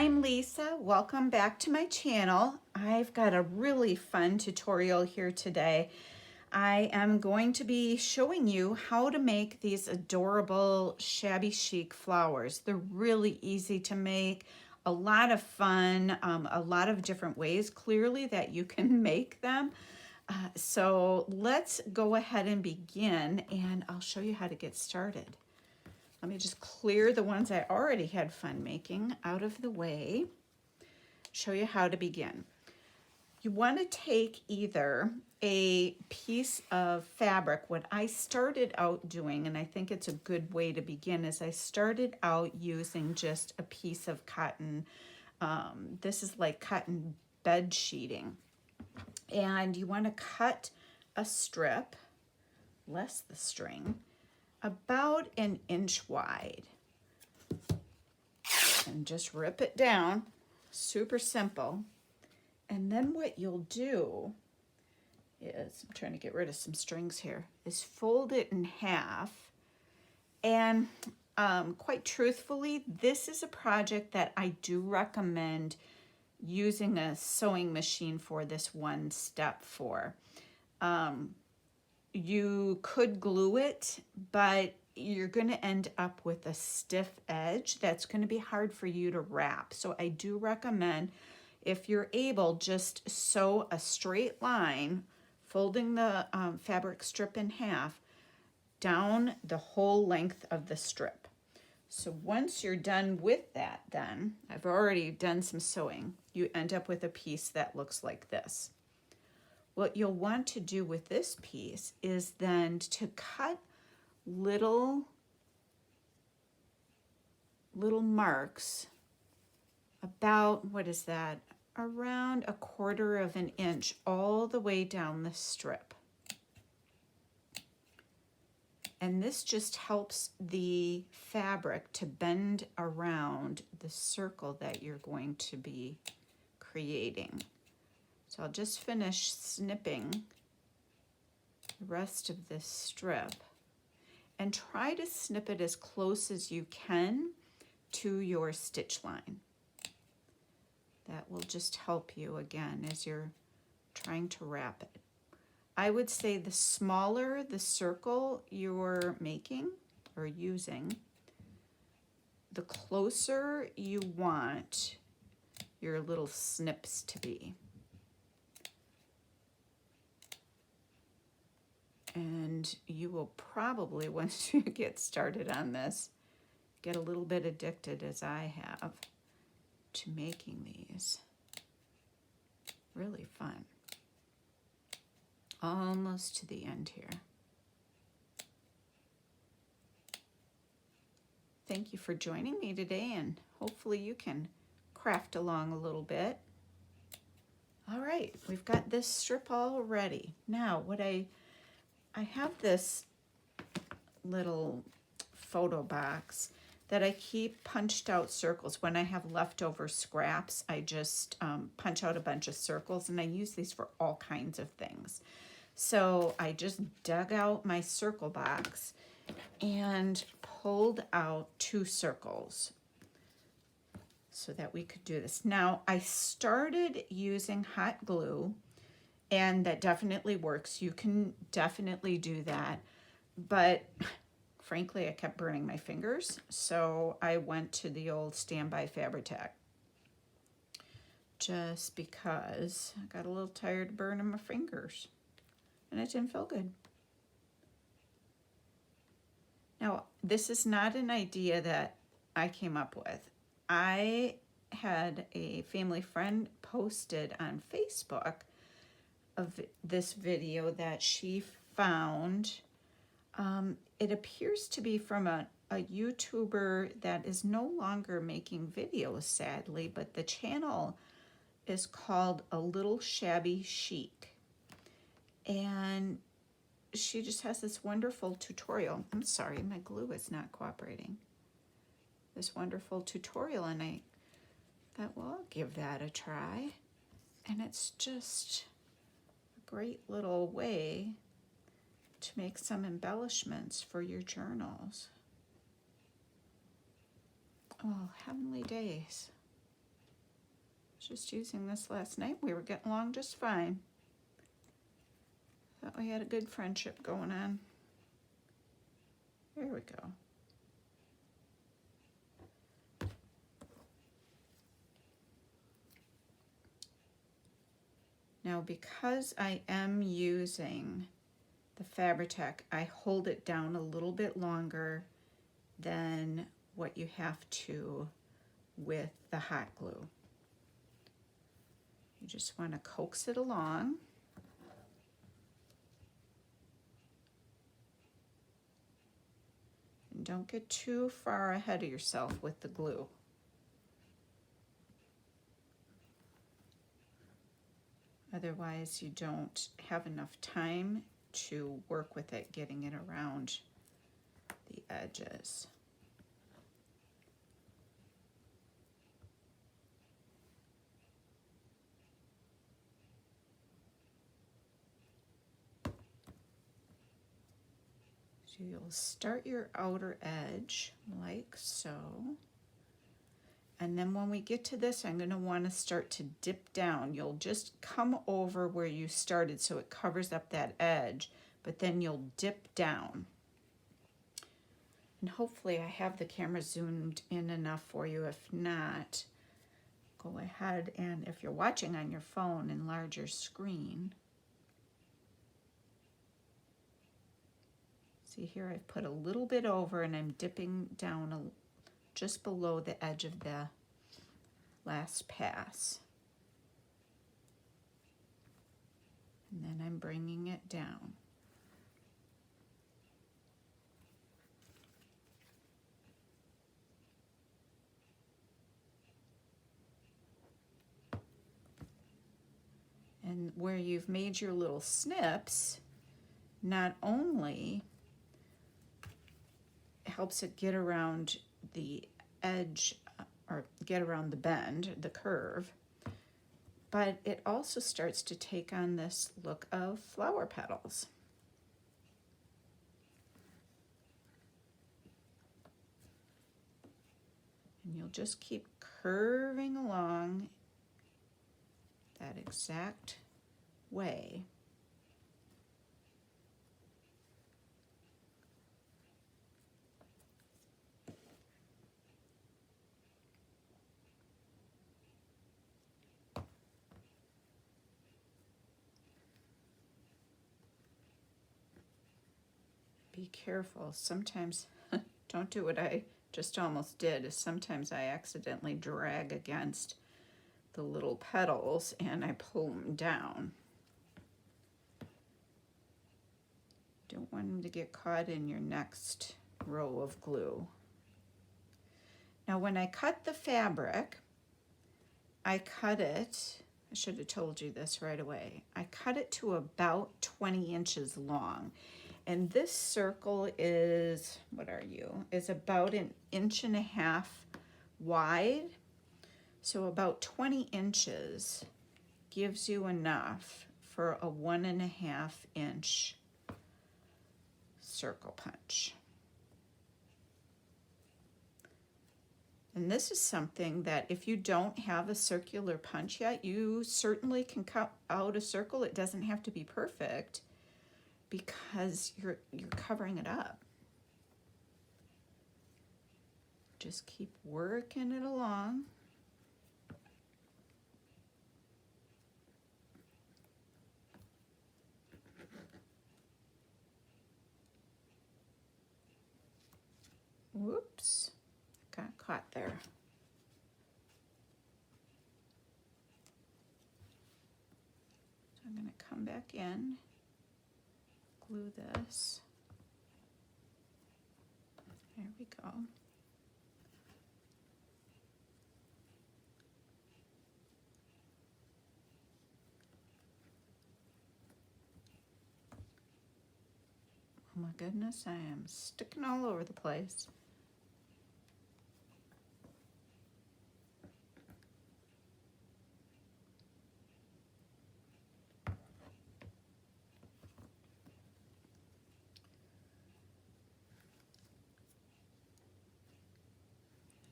I'm Lisa. Welcome back to my channel. I've got a really fun tutorial here today. I am going to be showing you how to make these adorable shabby chic flowers. They're really easy to make, a lot of fun, a lot of different ways clearly that you can make them. So let's go ahead and begin, and I'll show you how to get started. Let me just clear the ones I already had fun making out of the way. Show you how to begin. You want to take either a piece of fabric. What I started out doing, and I think it's a good way to begin, is I started out using just a piece of cotton. This is like cotton bed sheeting. And you want to cut a strip, less the string, about 1 inch wide, and just rip it down. Super simple. And then what you'll do is, I'm trying to get rid of some strings here, is fold it in half. And quite truthfully, this is a project that I do recommend using a sewing machine for this one step for. You could glue it, but you're going to end up with a stiff edge that's going to be hard for you to wrap. So I do recommend, if you're able, just sew a straight line, folding the fabric strip in half down the whole length of the strip. So once you're done with that, then I've already done some sewing, you end up with a piece that looks like this. What you'll want to do with this piece is then to cut little marks about, what is that, around 1/4 of an inch all the way down the strip. And this just helps the fabric to bend around the circle that you're going to be creating. So I'll just finish snipping the rest of this strip, and try to snip it as close as you can to your stitch line. That will just help you again as you're trying to wrap it. I would say the smaller the circle you're making or using, the closer you want your little snips to be. And you will probably, once you get started on this, get a little bit addicted, as I have, to making these. Really fun. Almost to the end here. Thank you for joining me today, and hopefully you can craft along a little bit. All right, we've got this strip all ready. Now, what I have this little photo box that I keep punched out circles. When I have leftover scraps, I just punch out a bunch of circles, and I use these for all kinds of things. So I just dug out my circle box and pulled out 2 circles so that we could do this. Now, I started using hot glue, and that definitely works. You can definitely do that. But frankly, I kept burning my fingers, so I went to the old standby Fabri-Tac. Just because I got a little tired of burning my fingers, and it didn't feel good. Now, this is not an idea that I came up with. I had a family friend posted on Facebook of this video that she found. It appears to be from a YouTuber that is no longer making videos, sadly, but the channel is called A Little Shabby Chic. And she just has this wonderful tutorial. I'm sorry, my glue is not cooperating. This wonderful tutorial, and I thought, well, I'll give that a try. And it's just a great little way to make some embellishments for your journals. Oh, heavenly days. Just using this last night. We were getting along just fine. Thought we had a good friendship going on. There we go. Now, because I am using the Fabri-Tac, I hold it down a little bit longer than what you have to with the hot glue. You just want to coax it along. And don't get too far ahead of yourself with the glue. Otherwise, you don't have enough time to work with it, getting it around the edges. So you'll start your outer edge like so. And then when we get to this, I'm going to want to start to dip down. You'll just come over where you started so it covers up that edge, but then you'll dip down. And hopefully I have the camera zoomed in enough for you. If not, go ahead and if you're watching on your phone, enlarge your screen. See here, I've put a little bit over and I'm dipping down just below the edge of the last pass. And then I'm bringing it down. And where you've made your little snips, not only helps it get around the edge or get around the bend, the curve, but it also starts to take on this look of flower petals. And you'll just keep curving along that exact way. Be careful. Sometimes, don't do what I just almost did, is sometimes I accidentally drag against the little petals and I pull them down. Don't want them to get caught in your next row of glue. Now when I cut the fabric, I cut it, I should have told you this right away, I cut it to about 20 inches long. And this circle is, what are you? Is about 1.5 inches wide. So about 20 inches gives you enough for a 1.5 inch circle punch. And this is something that if you don't have a circular punch yet, you certainly can cut out a circle. It doesn't have to be perfect, because you're covering it up. Just keep working it along. Whoops, got caught there. So I'm going to come back in, glue this. There we go. Oh my goodness, I am sticking all over the place.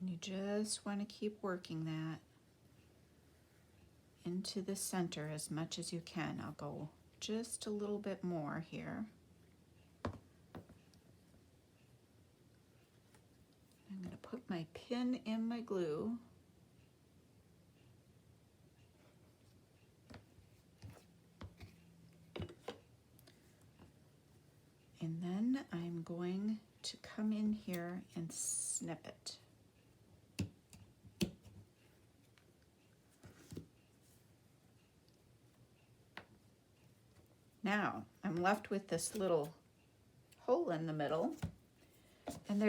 And you just want to keep working that. into the center as much as you can. I'll go just a little bit more here. I'm going to put my pin in my glue. And then I'm going to come in here and snip it. Now I'm left with this little hole in the middle, and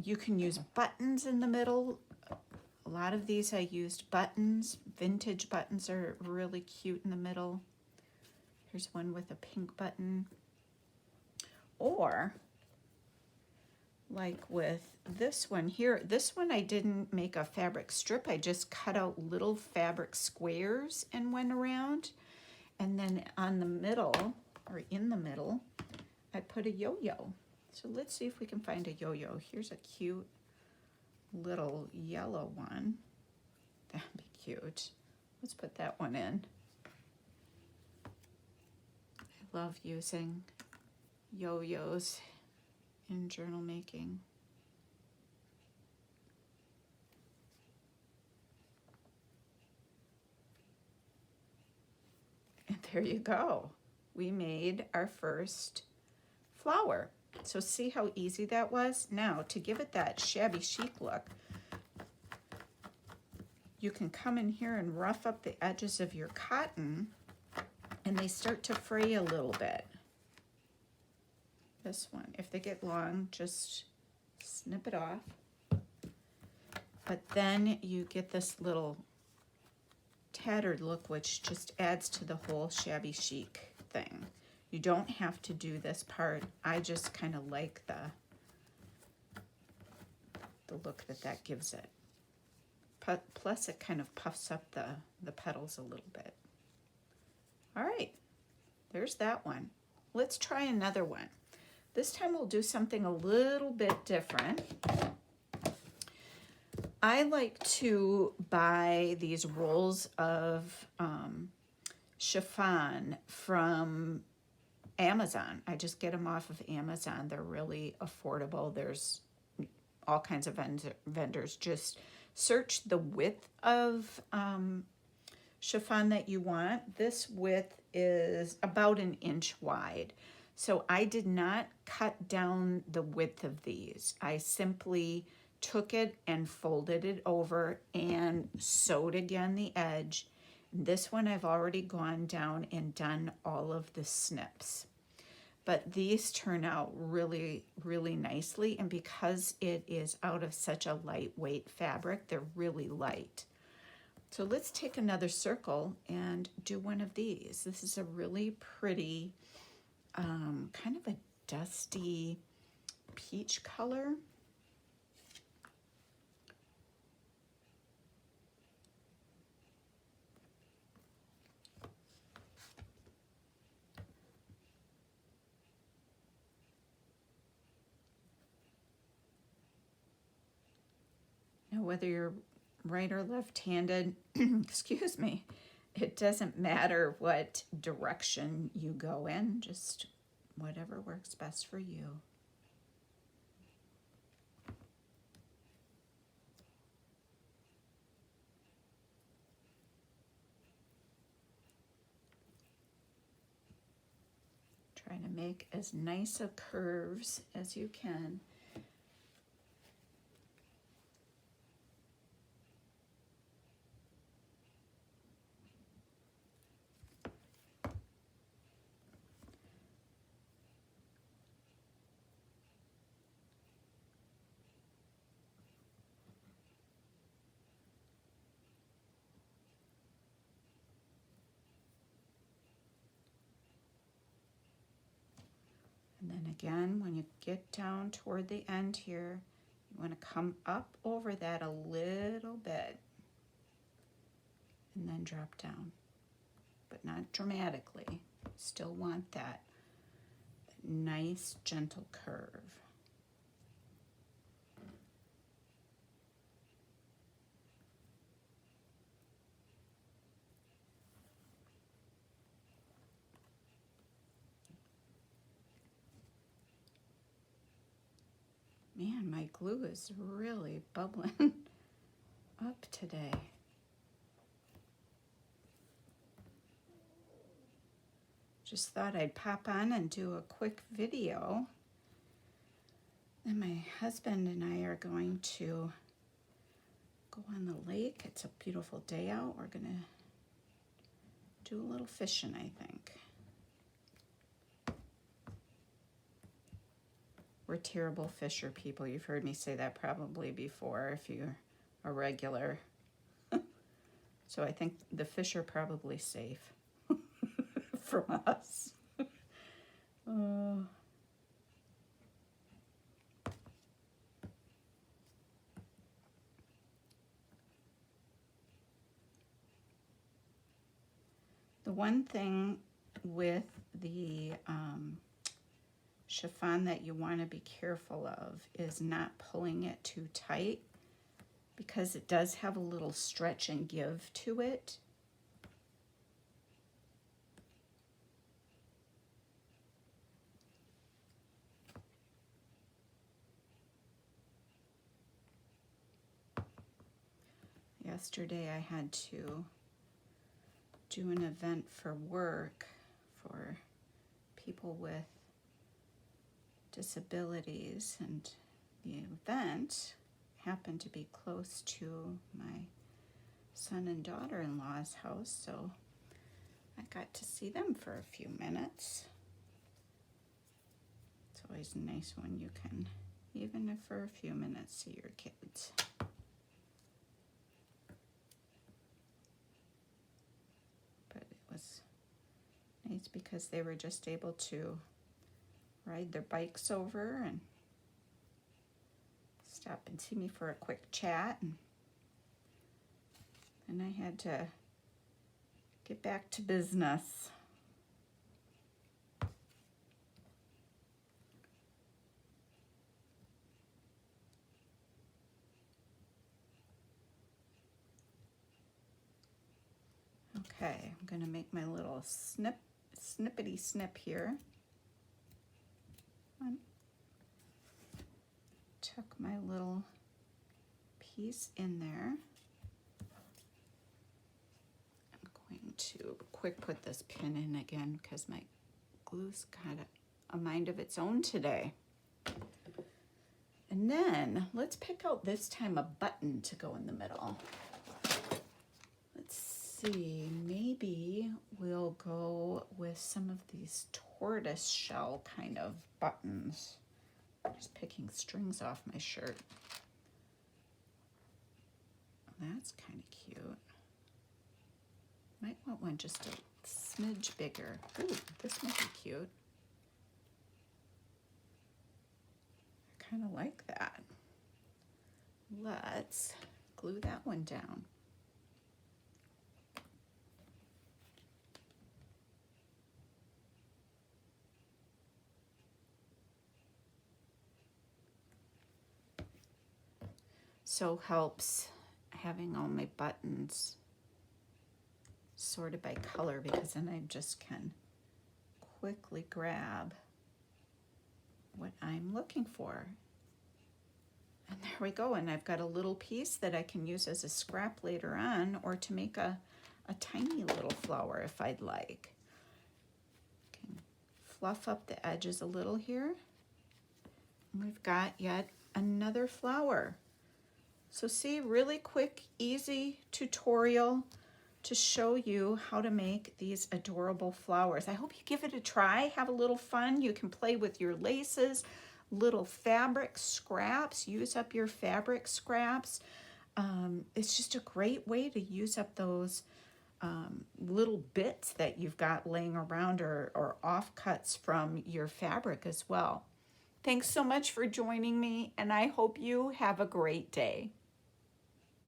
you can use buttons in the middle. A lot of these I used buttons. Vintage buttons are really cute in the middle. Here's one with a pink button. Or like with this one here, this one I didn't make a fabric strip, I just cut out little fabric squares and went around. And then on the middle, or in the middle, I put a yo-yo. So let's see if we can find a yo-yo. Here's a cute little yellow one. That'd be cute. Let's put that one in. I love using yo-yos in journal making. And there you go. We made our first flower. So see how easy that was? Now, to give it that shabby chic look, you can come in here and rough up the edges of your cotton, and they start to fray a little bit. This one, if they get long, just snip it off. But then you get this little tattered look, which just adds to the whole shabby chic thing. You don't have to do this part. I just kind of like the look that gives it. Plus it kind of puffs up the petals a little bit. All right, there's that one. Let's try another one. This time we'll do something a little bit different. I like to buy these rolls of chiffon from Amazon. I just get them off of Amazon. They're really affordable. There's all kinds of vendors. Just search the width of chiffon that you want. This width is about 1 inch wide. So I did not cut down the width of these. I simply took it and folded it over and sewed again the edge. This one I've already gone down and done all of the snips. But these turn out really, really nicely, and because it is out of such a lightweight fabric, they're really light. So let's take another circle and do one of these. This is a really pretty, kind of a dusty peach color. Now, whether you're right or left-handed, excuse me, it doesn't matter what direction you go in, just whatever works best for you. Trying to make as nice of curves as you can. And then again, when you get down toward the end here, you want to come up over that a little bit and then drop down, but not dramatically. Still want that nice, gentle curve. Man, my glue is really bubbling up today. Just thought I'd pop on and do a quick video. And my husband and I are going to go on the lake. It's a beautiful day out. We're gonna do a little fishing, I think. We're terrible fisher people. You've heard me say that probably before if you're a regular. So I think the fish are probably safe from us. The one thing with the chiffon that you want to be careful of is not pulling it too tight, because it does have a little stretch and give to it. Yesterday I had to do an event for work for people with disabilities, and the event happened to be close to my son and daughter-in-law's house, so I got to see them for a few minutes. It's always nice when you can, even if for a few minutes, see your kids. But it was nice because they were just able to ride their bikes over and stop and see me for a quick chat, and I had to get back to business. Okay, I'm gonna make my little snippety snip here. Tuck my little piece in there. I'm going to quick put this pin in again because my glue's got a mind of its own today. And then let's pick out this time a button to go in the middle. Let's see, maybe we'll go with some of these tortoise shell kind of buttons. Just picking strings off my shirt. That's kind of cute. Might want one just a smidge bigger. Ooh, this might be cute. I kind of like that. Let's glue that one down. So helps having all my buttons sorted by color, because then I just can quickly grab what I'm looking for. And there we go, and I've got a little piece that I can use as a scrap later on, or to make a tiny little flower if I'd like. Can fluff up the edges a little here. And we've got yet another flower. So see, really quick, easy tutorial to show you how to make these adorable flowers. I hope you give it a try, have a little fun. You can play with your laces, little fabric scraps, use up your fabric scraps. It's just a great way to use up those little bits that you've got laying around, or offcuts from your fabric as well. Thanks so much for joining me, and I hope you have a great day.